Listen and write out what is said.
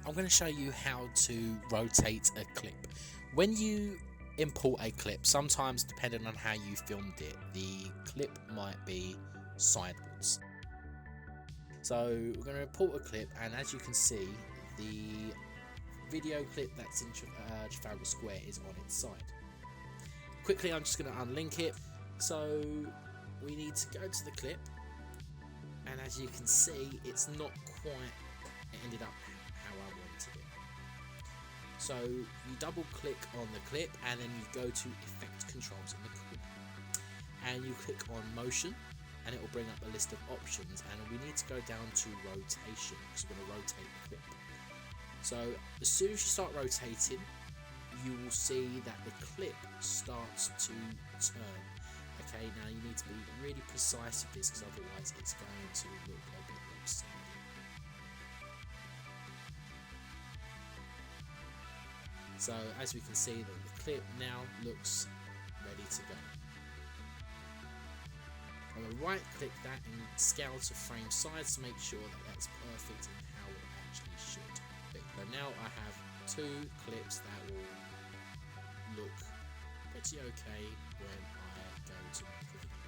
I'm going to show you how to rotate a clip. When you import a clip, sometimes depending on how you filmed it, the clip might be sideways. So we're going to import a clip, and as you can see, the video clip that's in Trafalgar Square is on its side. Quickly, I'm just going to unlink it. So we need to go to the clip, and as you can see, it's not quite ended up how I wanted it. So you double click on the clip, and then you go to effect controls in the corner, and you click on motion, and it will bring up a list of options, and we need to go down to rotation because we're going to rotate the clip. So as soon as you start rotating, you will see that the clip starts to turn. Okay, now you need to be really precise with this because otherwise it's going to look a bit lopsided. So as we can see, that the clip now looks ready to go. I'm going to right click that and scale to frame size to make sure that that's perfect and how it actually should be. So now I have two clips that will look pretty okay when I go to make the video.